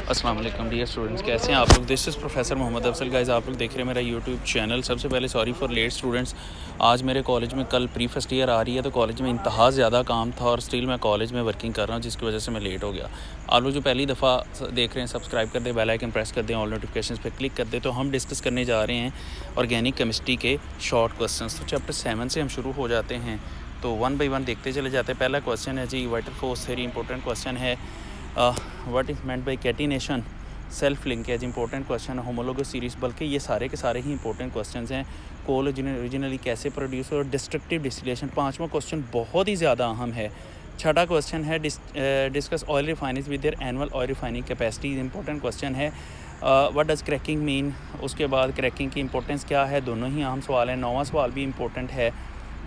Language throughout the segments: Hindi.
अस्सलाम वालेकुम डियर स्टूडेंट्स, कैसे हैं आप लोग। This is professor Mohammad Afsal. Guys, आप लोग देख रहे हैं मेरा यूट्यूब चैनल। सबसे पहले सॉरी फॉर लेट स्टूडेंट्स। आज मेरे कॉलेज में कल प्री फर्स्ट ईयर आ रही है, तो कॉलेज में इंतहा ज़्यादा काम था और स्टिल मैं कॉलेज में वर्किंग कर रहा हूँ, जिसकी वजह से मैं लेट हो गया। आप लोग जो पहली दफ़ा देख रहे हैं, सब्सक्राइब कर दें, बेल आइकन प्रेस कर दें, ऑल नोटिफिकेशन पर क्लिक कर दें। तो हम डिस्कस करने जा रहे हैं ऑर्गेनिक केमिस्ट्री के शॉर्ट क्वेश्चन। तो चैप्टर 7 से हम शुरू हो जाते हैं, तो वन बाई वन देखते चले जाते हैं। पहला क्वेश्चन है जी vital force theory. Important question है what is meant by catenation, self linkage important question, homologous series, बल्कि ये सारे के सारे ही इंपॉर्टेंट क्वेश्चंस हैं। कोल ओरिजिनली कैसे प्रोड्यूस और डिस्ट्रक्टिव डिस्टिलेशन। पांचवा क्वेश्चन बहुत ही ज़्यादा अहम है। छठा क्वेश्चन है discuss oil refineries with their annual oil refining capacity. Important question है व्हाट डज़ क्रैकिंग मीन। उसके बाद क्रैकिंग की इंपॉर्टेंस क्या है, दोनों ही अहम सवाल हैं। 9वां सवाल भी इंपॉर्टेंट है।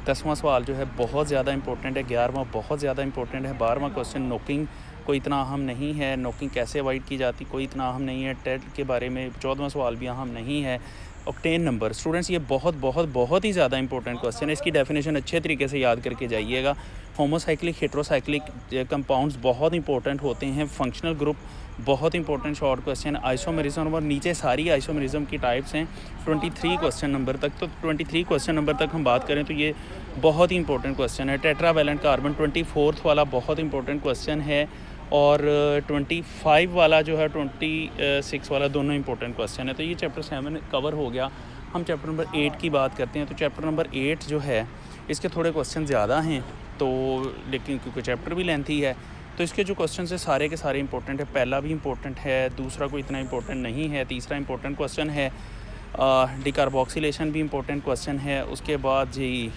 10वां सवाल जो है बहुत ज़्यादा इंपॉर्टेंट है। 11वां बहुत ज़्यादा इंपॉर्टेंट है। 12वां क्वेश्चन नोकिंग कोई इतना अहम नहीं है, नोकिंग कैसे अवॉइड की जाती कोई इतना अहम नहीं है। टेट के बारे में 14वां सवाल भी अहम नहीं है। ऑक्टेन नंबर स्टूडेंट्स, ये बहुत ही ज़्यादा इंपॉर्टेंट क्वेश्चन है। इसकी डेफिनेशन अच्छे तरीके से याद करके जाइएगा। होमोसाइक्लिक हेट्रोसाइक्लिक कंपाउंड्स बहुत इंपॉर्टेंट होते हैं। फंक्शनल ग्रुप बहुत इंपॉर्टेंट शॉर्ट क्वेश्चन। आइसोमेरिज्म और नीचे सारी आइसोमेरिज्म की टाइप्स हैं 23 क्वेश्चन नंबर तक। तो 23 क्वेश्चन नंबर तक हम बात करें तो ये बहुत ही इंपॉर्टेंट क्वेश्चन है। टेट्रावैलेंट कार्बन 24 वाला बहुत इंपॉर्टेंट क्वेश्चन है, और 25 वाला जो है 26 वाला, दोनों इंपॉर्टेंट क्वेश्चन है। तो ये चैप्टर 7 कवर हो गया। हम चैप्टर नंबर 8 की बात करते हैं। तो चैप्टर नंबर 8 जो है इसके थोड़े क्वेश्चन ज़्यादा हैं, तो लेकिन क्योंकि चैप्टर भी लेंथी है तो इसके जो क्वेश्चन है सारे के सारे इंपॉर्टेंट है। पहला भी इंपॉर्टेंट है, दूसरा कोई इतना इंपॉर्टेंट नहीं है, तीसरा इंपॉर्टेंट क्वेश्चन है। डिकार्बोक्सिलेशन भी इंपॉर्टेंट क्वेश्चन है। उसके बाद जी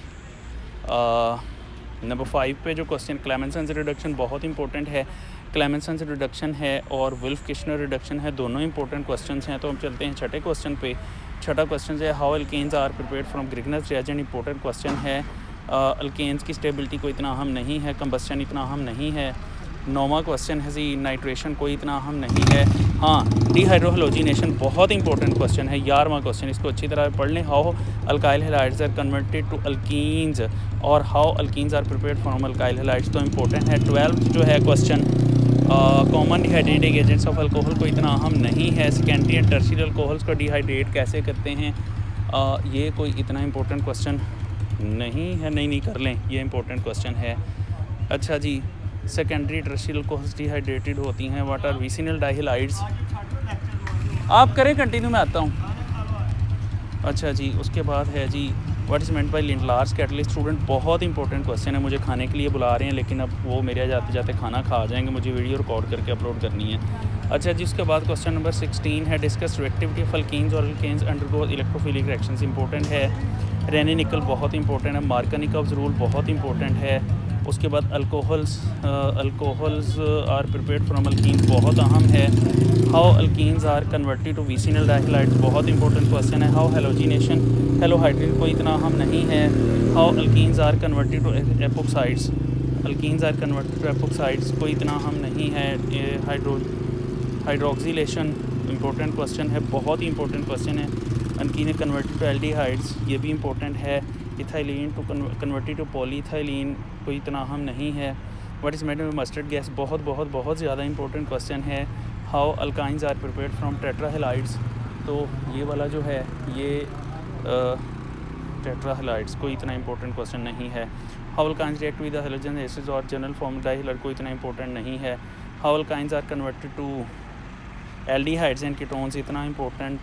नंबर 5 पे जो क्वेश्चन क्लेमेंसन रिडक्शन बहुत इंपॉर्टेंट है। क्लेमेंसन रिडक्शन है और वुल्फ किश्नर रिडक्शन है, दोनों इंपॉर्टेंट क्वेश्चंस हैं। तो हम चलते हैं छठे क्वेश्चन पे। छठा क्वेश्चन है how alkanes are prepared from Grignard's reagent. Important question है। अल्केन्स की स्टेबिलिटी कोई इतना अहम नहीं है, कंबस्शन इतना अहम नहीं है। 9वां क्वेश्चन है जी नाइट्रेशन कोई इतना अहम नहीं है। हाँ, डिहाइड्रोहलोजिनेशन बहुत इंपॉर्टेंट क्वेश्चन है। 11वां क्वेश्चन, इसको अच्छी तरह पढ़ लें। How alkyl halides are converted to alkenes और how alkenes are prepared from alkyl halides, तो इंपॉर्टेंट है। 12th जो है question common dehydrating agents of alcohol कोई इतना अहम नहीं है। सेकेंडरी एंड टर्शियरी अल्कोहल्स को डिहाइड्रेट कैसे करते हैं, ये कोई इतना इंपॉर्टेंट क्वेश्चन नहीं है। नहीं कर लें, ये इंपॉर्टेंट क्वेश्चन है। अच्छा जी, सेकेंडरी टर्शियरी अल्कोहल्स डिहाइड्रेटेड होती हैं। What are vicinal dihalides. आप करें कंटिन्यू, मैं आता हूँ। अच्छा जी, उसके बाद है जी what is meant by Lindlar's catalyst. Student बहुत इंपॉर्टेंट क्वेश्चन है। मुझे खाने के लिए बुला रहे हैं, लेकिन अब वो मेरे जाते जाते खाना खा जाएंगे, मुझे वीडियो रिकॉर्ड करके अपलोड करनी है। अच्छा जी, उसके बाद क्वेश्चन नंबर 16 है डिस्कस रिएक्टिविटी ऑफ अल्कीन्स और alkenes undergo electrophilic reactions. Important है। रेने निकल बहुत इंपॉर्टेंट है। मार्कोनिकोव्स रूल बहुत इंपॉर्टेंट है। उसके बाद alcohols are prepared from alkenes बहुत अहम है। How alkenes are converted to vicinal dihalides बहुत इंपॉर्टेंट क्वेश्चन है। हाउ हेलोजिनेशन हेलोहाइड्रेट कोई इतना अहम नहीं है। How alkenes are converted to epoxides, alkenes are converted to epoxides कोई इतना अहम नहीं है। हाइड्रोक्सिलेशन इंपॉर्टेंट क्वेश्चन है, बहुत ही इंपॉर्टेंट क्वेश्चन है। अल्कीन कन्वर्टेड टू एल्डिहाइड्स, ये भी इंपॉर्टेंट है। Ethylene to converted to polyethylene कोई इतना अहम नहीं है। What is made by mustard gas बहुत ज़्यादा इंपॉर्टेंट क्वेश्चन है। How alkynes are prepared from tetrahalides, तो ये वाला जो है ये टेट्राहैलाइड्स कोई इतना इंपॉर्टेंट क्वेश्चन नहीं है। How alkynes react with the halogen acids और जनरल फॉर्म डाइहैलाइड कोई इतना इंपॉर्टेंट नहीं है। How alkynes are converted to aldehydes and ketones इतना इंपॉर्टेंट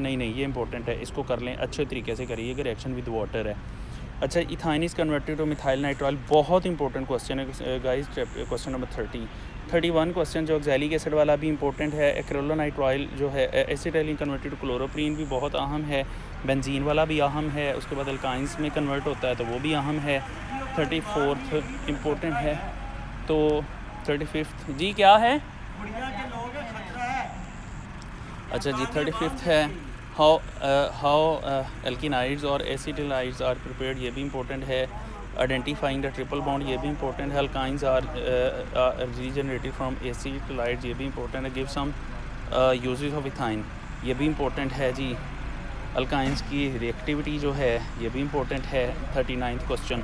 नहीं, ये इंपॉर्टेंट है, इसको कर लें, अच्छे तरीके से करिएगा। रिएक्शन विद वाटर है। अच्छा, ethyne is converted two methyl nitrile बहुत इंपॉर्टेंट क्वेश्चन है गाइस। क्वेश्चन नंबर 31 क्वेश्चन जो ऑक्सैलिक एसिड वाला भी इंपॉर्टेंट है। एक्रिलोनाइट्राइल जो है एसिटाइलिन कन्वर्टेड टू क्लोरोप्रीन भी बहुत अहम है। बेंजीन वाला भी अहम है। उसके बाद अल्काइंस में कन्वर्ट होता है तो वो भी अहम है। 34th इंपॉर्टेंट है। तो 35th जी क्या है। अच्छा जी, 35th है हाउ एल्किनाइड्स और एसिटिलाइड्स आर प्रिपेयर्ड, ये भी इंपॉर्टेंट है। आइडेंटिफाइंग द ट्रिपल बॉन्ड, ये भी इंपॉर्टेंट है। Alkynes are regenerated from acetylides, ये भी इंपॉर्टेंट है। Give some uses of ethyne, ये भी इंपॉर्टेंट है जी। अल्काइंस की रिएक्टिविटी जो है ये भी इंपॉर्टेंट है। 39th question.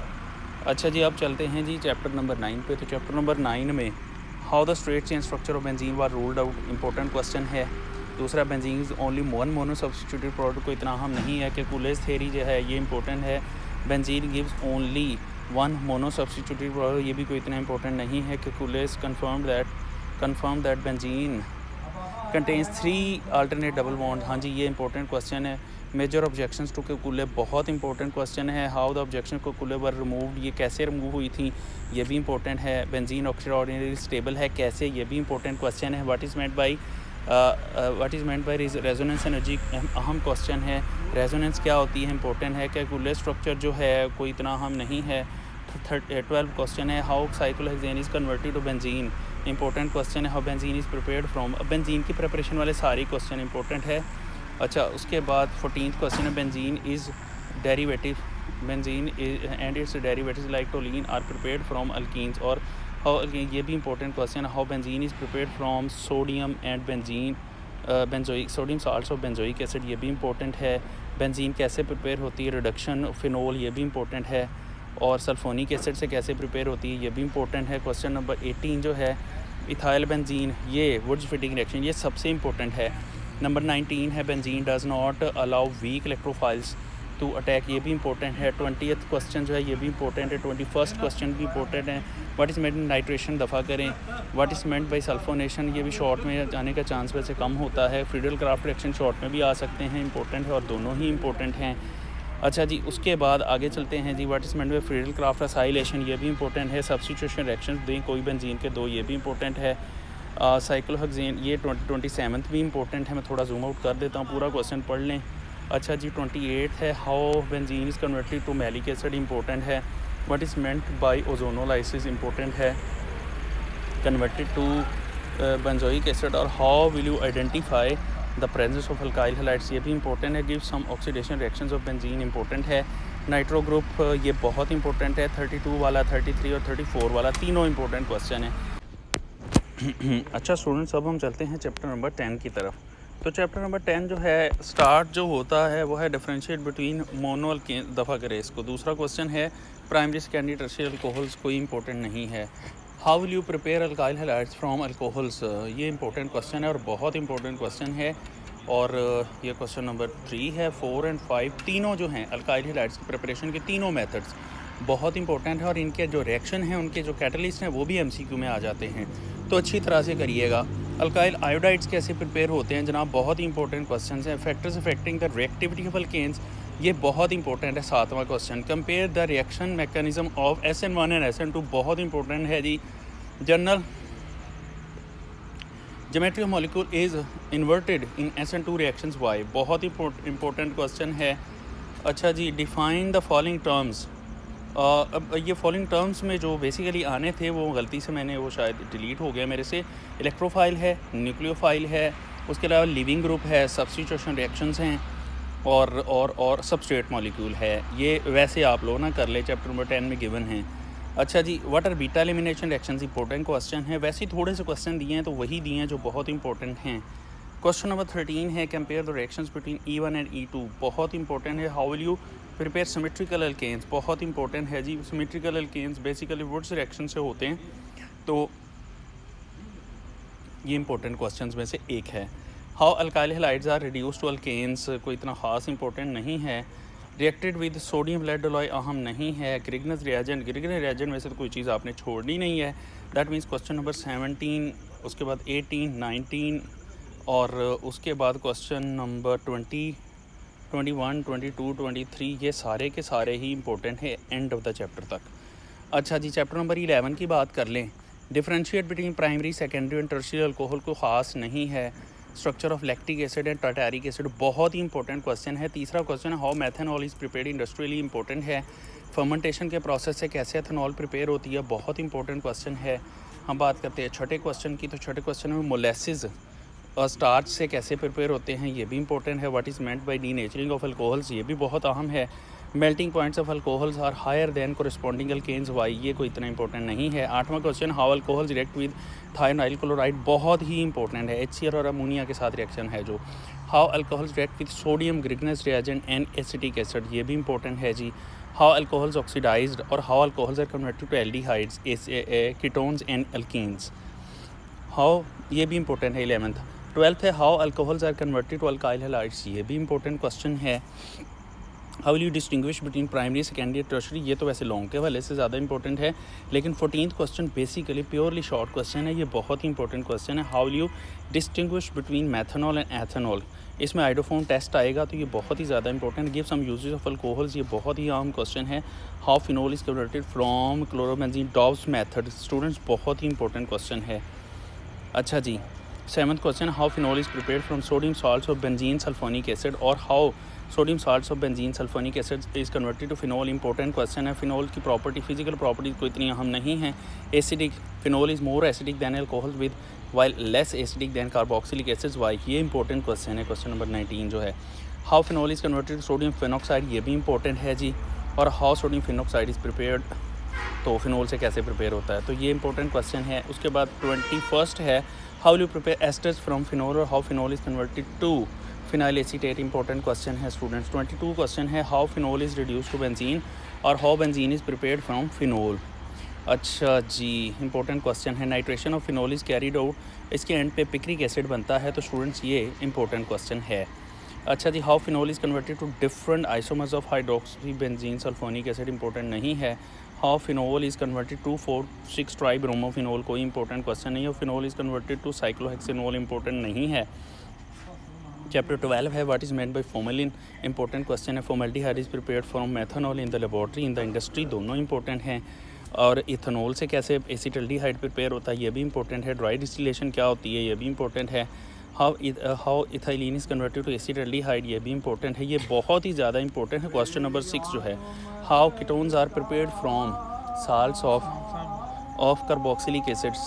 अच्छा जी, अब चलते हैं जी चैप्टर नंबर 9 पे। तो चैप्टर नंबर 9 में how the straight chain structure of benzene was ruled out, important question है। दूसरा, benzene is only one mono substituted product, को इतना अहम नहीं है कि कुलेज थेरी जो है ये इंपॉर्टेंट है। Benzene gives only one mono substituted product, ये भी कोई इतना इंपॉर्टेंट नहीं है कि Kekule confirm that benzene contains 3 alternate double bond. हाँ जी, ये इंपॉर्टेंट क्वेश्चन है। मेजर ऑब्जेक्शंस टू कोकुले, बहुत इंपॉर्टेंट क्वेश्चन है। How the objection Kekule were removed, ये कैसे रिमूव हुई थी, ये भी इंपॉर्टेंट है। बेंजीन ऑक्सीडाइजली स्टेबल है कैसे, ये भी इंपॉर्टेंट क्वेश्चन है। What is meant by resonance energy, अहम क्वेश्चन है। रेजोनेंस क्या होती है, इंपॉर्टेंट है। कोकुले स्ट्रक्चर जो है कोई इतना अहम नहीं है। 12 क्वेश्चन है। How cyclohexane is converted to benzene, important question है। How benzene is prepared from, benzene की प्रिपरेशन वाले सारे क्वेश्चन इंपॉर्टेंट है। अच्छा, उसके बाद 14th क्वेश्चन है, benzene is derivative, benzene and its derivatives like toluene are prepared from alkynes, और हाउ, ये भी इंपॉर्टेंट क्वेश्चन है। How benzene is prepared from sodium and benzene benzoic, sodium salts of benzoic acid, ये भी इंपॉर्टेंट है। बेंजीन कैसे प्रिपेयर होती है, रिडक्शन फिनोल, ये भी इंपॉर्टेंट है। और सल्फोनिक एसिड से कैसे प्रिपेयर होती है, ये भी इंपॉर्टेंट है। क्वेश्चन नंबर 18 जो है, इथाइल बेंजीन, ये वुड्स फिटिंग रिएक्शन, ये सबसे इंपॉर्टेंट है। नंबर 19 है, benzene does not allow weak electrophiles to attack, ये भी इंपॉर्टेंट है। 20th क्वेश्चन जो है ये भी इंपॉर्टेंट है। 21st क्वेश्चन भी इंपॉर्टेंट है। व्हाट इज़ मेंट नाइट्रेशन, दफ़ा करें। What is meant bye sulphonation, ये भी शॉर्ट में जाने का चांस वैसे कम होता है। फ्रीडल क्राफ्ट रिएक्शन शॉर्ट में भी आ सकते हैं, इंपॉर्टेंट है, और दोनों ही इंपॉर्टेंट हैं। अच्छा जी, उसके बाद आगे चलते हैं जी। What is meant by Friedel Craft acylation, ये भी इंपॉर्टेंट है। सब्स्टिट्यूशन रिएक्शन दें कोई बेंजीन के दो, ये भी इंपॉर्टेंट है। साइक्लोहेक्सेन, ये 27th भी इंपॉर्टेंट है। मैं थोड़ा जूम आउट कर देता हूँ, पूरा क्वेश्चन पढ़ लें। अच्छा जी, 28 है, how benzene is converted to maleic acid, important है। What is meant by ozonolysis, important है। कन्वर्टेड टू बेंजोइक एसिड, और how will you identify the presence of alkyl halides, ये भी इंपॉर्टेंट है। Give some oxidation reactions of benzene, important है। नाइट्रो ग्रुप, ये बहुत इंपॉर्टेंट है। 32 वाला, 33 और 34 वाला, तीनों इंपॉर्टेंट क्वेश्चन है। अच्छा स्टूडेंट्स, अब हम चलते हैं चैप्टर नंबर 10 की तरफ। तो चैप्टर नंबर 10 जो है, स्टार्ट जो होता है वो है डिफरेंशिएट बिटवीन मोनो अल्केन, दफ़ा करें इसको। दूसरा क्वेश्चन है, प्राइमरी सेकेंडरी टर्शियरी अल्कोहल्स, कोई इंपॉर्टेंट नहीं है। How will you prepare alkyl halides from alcohols, ये इंपॉर्टेंट क्वेश्चन है और बहुत इंपॉर्टेंट क्वेश्चन है। और ये क्वेश्चन नंबर 3 है। 4 और 5 तीनों जो हैं अल्काइल हैलाइड्स की प्रिपरेशन के तीनों मेथड्स बहुत इंपॉर्टेंट है, और इनके जो रिएक्शन हैं, उनके जो कैटलिस्ट हैं, वो भी MCQ में आ जाते हैं, तो अच्छी तरह से करिएगा। अल्काइल आयोडाइड्स कैसे प्रिपेयर होते हैं जनाब, बहुत ही इंपॉर्टेंट क्वेश्चन हैं। Factors affecting the reactivity of alkanes, ये बहुत इंपॉर्टेंट है। 7वां question, compare the reaction mechanism of SN1 and SN2, बहुत इंपॉर्टेंट है जी। General geometry of molecule is inverted in SN2 reactions, why, बहुत इंपॉर्टेंट क्वेश्चन है। अच्छा जी, डिफाइन द फॉलोइंग टर्म्स, अब ये फॉलोइंग टर्म्स में जो बेसिकली आने थे वो गलती से मैंने वो शायद डिलीट हो गया मेरे से। इलेक्ट्रोफाइल है, न्यूक्लियोफाइल है, उसके अलावा लिविंग ग्रुप है, सब्स्टिट्यूशन रिएक्शंस हैं, और सबस्ट्रेट मॉलिक्यूल है। ये वैसे आप लोग ना कर ले, चैप्टर नंबर 10 में गिवन है। अच्छा जी, what are beta elimination reactions, important question है। वैसे ही थोड़े से क्वेश्चन दिए हैं तो वही दिए हैं जो बहुत इंपॉर्टेंट हैं। क्वेश्चन नंबर 13 है, compare the reactions between E1 and E2, बहुत इंपॉर्टेंट है। How will you prepare symmetrical alkanes, बहुत इंपॉर्टेंट है जी। Symmetrical alkanes basically Wurtz reaction से होते हैं, तो ये इंपॉर्टेंट क्वेश्चंस में से एक है। How alkyl halides are reduce to alkanes, कोई इतना ख़ास इंपॉर्टेंट नहीं है। Reacted with sodium lead alloy, अहम नहीं है। ग्रिगनस रिएजेंट में से तो कोई चीज़ आपने छोड़नी नहीं है। दैट मीन्स क्वेश्चन नंबर 17, उसके बाद 18, 19, और उसके बाद क्वेश्चन नंबर 20, 21, 22, 23, ये सारे के सारे ही इंपॉर्टेंट है एंड ऑफ द चैप्टर तक। अच्छा जी, चैप्टर नंबर 11 की बात कर लें। Differentiate between primary, secondary and tertiary alcohol, को ख़ास नहीं है। Structure of lactic acid and tartaric acid, बहुत ही इंपॉर्टेंट क्वेश्चन है। तीसरा क्वेश्चन है, how methanol is prepared industrially, important है। फर्मेंटेशन के प्रोसेस से कैसे एथनॉल प्रिपेयर होती है, बहुत इंपॉर्टेंट क्वेश्चन है। हम बात करते हैं छठे क्वेश्चन की, तो छठे क्वेश्चन में मोलेसिस और स्टार्च से कैसे प्रिपेयर होते हैं, ये भी इंपॉर्टेंट है। What is meant by denaturing of alcohols, ये भी बहुत अहम है। Melting points of alcohols are higher than corresponding alkanes, why, ये कोई इतना इंपॉर्टेंट नहीं है। 8वां question, how alcohols react with thionyl chloride, बहुत ही इंपॉर्टेंट है। HCl और अमोनिया के साथ रिएक्शन है जो। How alcohols react with sodium Grignard's reagent and acetic acid, ये भी इंपॉर्टेंट है जी। हाउ अल्कोहल्स ऑक्सीडाइज्ड, और how alcohols are converted to aldehydes, ketones and alkynes. How, ये भी इंपॉर्टेंट है 11th। 12th है how alcohols are converted to alkyl halides, ये भी इंपॉर्टेंट क्वेश्चन है। How will you distinguish between primary secondary tertiary, ये तो वैसे लॉन्ग के वाले से ज़्यादा इंपॉर्टेंट है, लेकिन 14th question basically purely short question है, ये बहुत ही इंपॉर्टेंट क्वेश्चन है। How will you distinguish between methanol and ethanol, इसमें आइडोफॉर्म टेस्ट आएगा, तो ये बहुत ही ज़्यादा important. Give some uses of alcohols, ये बहुत ही आम क्वेश्चन है। How phenol is converted from chlorobenzene, Dow's method, students बहुत ही इंपॉर्टेंट क्वेश्चन है। अच्छा जी, 7th question, how phenol is prepared from sodium salts of benzene sulphonic acid, और how sodium salts of benzene sulphonic acid is converted to phenol, important question है। फिनोल की प्रॉपर्टी, फिजिकल प्रॉपर्टीज कोई इतनी अहम नहीं है। Acidic, phenol is more acidic than alcohol with while less acidic than carboxylic acids, why, ये इंपॉर्टेंट क्वेश्चन है, क्वेश्चन नंबर 19 जो है। How phenol is converted to sodium phenoxide, ये भी इंपॉर्टेंट है जी। और how sodium phenoxide is prepared, तो फिनोल से कैसे प्रिपेयर होता है, तो ये इंपॉर्टेंट क्वेश्चन है। उसके बाद 21st है how will you prepare esters from phenol, और how phenol is converted to phenyl acetate, important question है स्टूडेंट्स। 22 क्वेश्चन है how phenol is reduce to benzene, और how benzene is prepared from phenol. अच्छा जी, इंपॉर्टेंट क्वेश्चन है। Nitration of phenol is carried out, इसके एंड पे पिक्रिक एसिड बनता है, तो स्टूडेंट्स ये इंपॉर्टेंट क्वेश्चन है। अच्छा जी, how phenol is converted to different isomers of hydroxy benzene sulphonic acid, important नहीं है। How phenol is converted to 4,6 tribromophenol, कोई इंपॉर्टेंट क्वेश्चन नहीं है। Phenol is converted to cyclohexanol, important नहीं है। चैप्टर 12 है what is meant by formalin, important question है। Formaldehyde is prepared from methanol in the laboratory, in the industry, दोनों इंपॉर्टेंट हैं। और इथेनॉल से कैसे एसिटल्डिहाइड प्रिपेयर होता है, ये भी इंपॉर्टेंट है। ड्राई डिस्टिलेशन क्या होती है, ये भी इंपॉर्टेंट है। How ethylene is converted to acetaldehyde, ये भी इंपॉर्टेंट है। ये बहुत ही ज़्यादा इंपॉर्टेंट है। क्वेश्चन नंबर 6 जो है, how ketones are prepared from salts of carboxylic acids,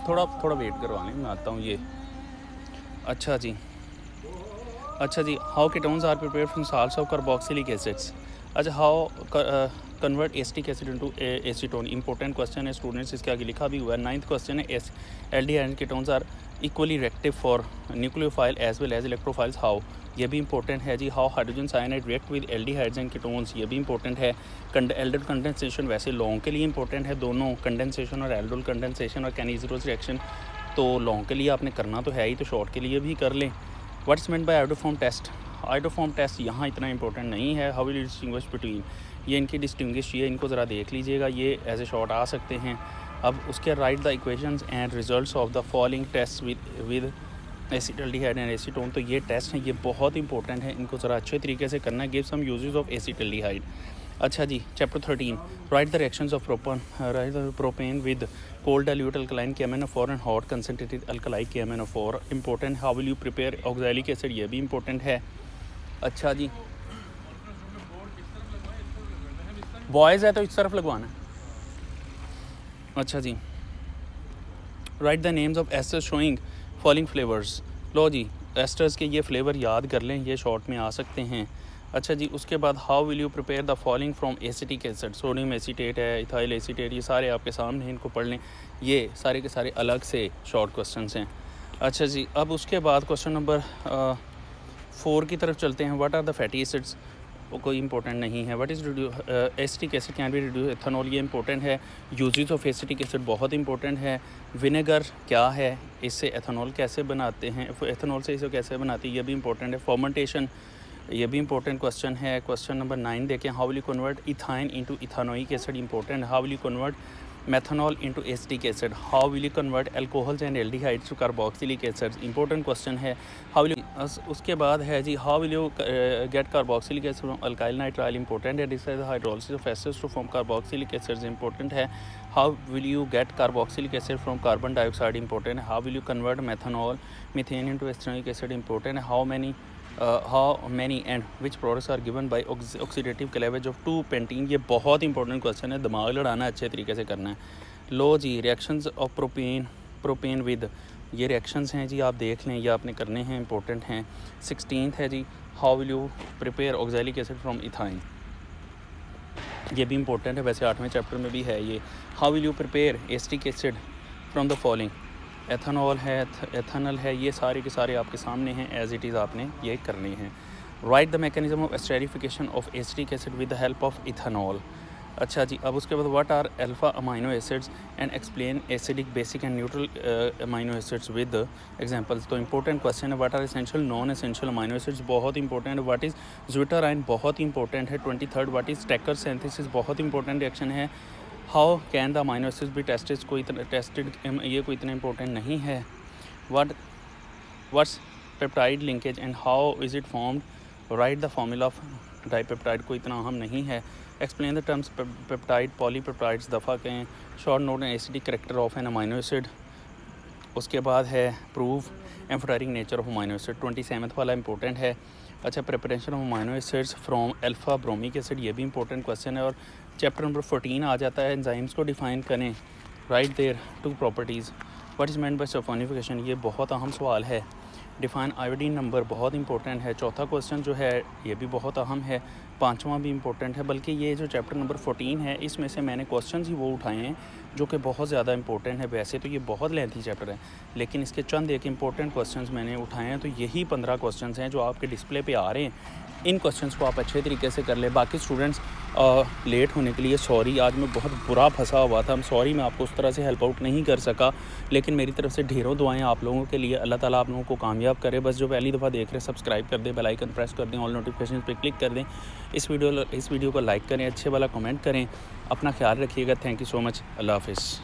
थोड़ा वेट करवा लें, मैं आता हूँ ये। अच्छा जी, how ketones are prepared from salts of carboxylic acids. अच्छा, how convert acetic acid into acetone, important question है स्टूडेंट्स, इसके आगे लिखा भी हुआ है। 9th क्वेश्चन है aldehyde ketones are equally reactive for nucleophile as well as electrophiles, how, ये भी इंपॉर्टेंट है जी। How hydrogen cyanide react with aldehydes and ketones, ये भी इंपॉर्टेंट है। एल्डोल कंडेंसेशन वैसे लॉन्ग के लिए इंपॉर्टेंट है, दोनों कंडेंसेशन और एल्डोल कंडेंसेशन और कैनिज़रोस रिएक्शन तो लॉन्ग के लिए आपने करना तो है ही, तो शॉर्ट के लिए भी कर लें। What's meant by iodoform test, iodoform test यहाँ इतना इंपॉर्टेंट नहीं है। How will you distinguish between, ये इनकी डिस्टिंग्विश, ये इनको ज़रा देख लीजिएगा, ये एज ए शॉर्ट आ सकते हैं। अब उसके write the equations and results of the following test with acetaldehyde and acetone, तो ये टेस्ट हैं, ये बहुत इंपॉर्टेंट है, इनको ज़रा अच्छे तरीके से करना है। Give some uses of acetaldehyde. अच्छा जी, chapter 13, write the reactions of propene with cold dilute alkaline KMnO4 and hot concentrated alkali KMnO4, important. How will you prepare oxalic acid, ये भी इंपॉर्टेंट है। अच्छा जी, बॉयज़ है तो इस तरफ लगवाना है। अच्छा जी, write the names of esters showing following flavours, लो जी, एस्टर्स के ये फ्लेवर याद कर लें, ये शॉर्ट में आ सकते हैं। अच्छा जी, उसके बाद how will you prepare the following from acetic acid, sodium acetate है, इथाइल एसीटेट, ये सारे आपके सामने हैं, इनको पढ़ लें, ये सारे के सारे अलग से शॉर्ट क्वेश्चन हैं। अच्छा जी, अब उसके बाद क्वेश्चन नंबर 4 की तरफ चलते हैं। What are the fatty acids, वो कोई इंपॉर्टेंट नहीं है। What is acetic acid can be reduce ethanol, ये इंपॉर्टेंट है। यूजेस ऑफ एसिटिक एसिड बहुत इंपॉर्टेंट है। विनेगर क्या है, इससे एथनॉल कैसे बनाते हैं, एथनॉल से इसे कैसे बनाती है, ये भी इंपॉर्टेंट है। फर्मेंटेशन, ये भी इंपॉर्टेंट क्वेश्चन है। क्वेश्चन नंबर 9 देखें, how will you convert ethyne into ethanoic acid, important. How will you convert methanol into acetic acid, how will you convert alcohols and aldehydes to carboxylic acids, important question है। how will you उसके बाद है जी, how will you get carboxylic acid from alkyl nitrile, important है। decide the hydrolysis of esters to form carboxylic acids, important है। how will you get carboxylic acid from carbon dioxide, important है। how will you convert methanol methane into estanoic acid, important है। how many and which products are given by oxidative cleavage of 2-pentene, ये बहुत इंपॉर्टेंट क्वेश्चन है, दिमाग लड़ाना अच्छे तरीके से करना है। लो जी, रिएक्शंस ऑफ प्रोपेन विद, ये रिएक्शंस हैं जी, आप देख लें, ये आपने करने हैं, इंपॉर्टेंट हैं। 16th है जी, how will you prepare oxalic acid from ethyne, ये भी इंपॉर्टेंट है, वैसे 8वें चैप्टर में भी है ये। How will you prepare acetic acid from the following, ethanol है, एथनल है, ये सारे के सारे आपके सामने हैं, एज इट इज़ आपने ये करने हैं। Write the mechanism of esterification of acetic acid with the help of ethanol, अच्छा जी, अब उसके बाद what are alpha amino acids and explain acidic basic and neutral amino acids with examples. तो इंपॉर्टेंट क्वेश्चन है, what are essential non essential amino acids, बहुत इंपॉर्टेंट है। व्हाट इज़ ज्यूटाराइन, बहुत इंपॉर्टेंट है। 23rd what is Strecker synthesis, बहुत इंपॉर्टेंट रिएक्शन है। How can the amino acids be tested, कोई टेस्टेड, ये कोई इतना इंपॉर्टेंट नहीं है। What's peptide linkage and how is it formed, write the formula of dipeptide, कोई इतना अहम नहीं है। Explain the terms peptide polypeptides, दफ़ा कहें। Short note and acidic character of an amino acid. उसके बाद है prove amphoteric nature of amino acid, 27th वाला इंपॉर्टेंट है। अच्छा, preparation of amino acids from alpha bromic acid, ये भी इंपॉर्टेंट क्वेश्चन है। और चैप्टर नंबर 14 आ जाता है, एंजाइम्स को डिफ़ाइन करें, write their two properties. What is meant by sulphonification, ये बहुत अहम सवाल है। डिफ़ाइन आयोडीन नंबर, बहुत इंपॉर्टेंट है। चौथा क्वेश्चन जो है ये भी बहुत अहम है। पांचवा भी इंपॉर्टेंट है। बल्कि ये जो चैप्टर नंबर 14 है, इसमें से मैंने क्वेश्चंस ही वो उठाए हैं जो कि बहुत ज़्यादा इंपॉर्टेंट है। वैसे तो ये बहुत लेंथी चैप्टर है, लेकिन इसके चंद एक इंपॉर्टेंट क्वेश्चंस मैंने उठाए हैं। तो यही 15 क्वेश्चंस हैं जो आपके डिस्प्ले पे आ रहे हैं। इन क्वेश्चंस को आप अच्छे तरीके से कर लें। बाकी स्टूडेंट्स, लेट होने के लिए सॉरी, आज मैं बहुत बुरा फंसा हुआ था। सॉरी, मैं आपको उस तरह से हेल्प आउट नहीं कर सका, लेकिन मेरी तरफ से ढेरों दुआएं आप लोगों के लिए। अल्लाह ताला आप लोगों को कामयाब करे। बस जो पहली दफ़ा देख रहे हैं, सब्सक्राइब कर दें, बेल आइकन प्रेस कर दें, ऑल नोटिफिकेशन पे क्लिक कर दें। इस वीडियो को लाइक करें, अच्छे वाला कमेंट करें। अपना ख्याल रखिएगा। Thank you so much. अल्लाह हाफ़िज़।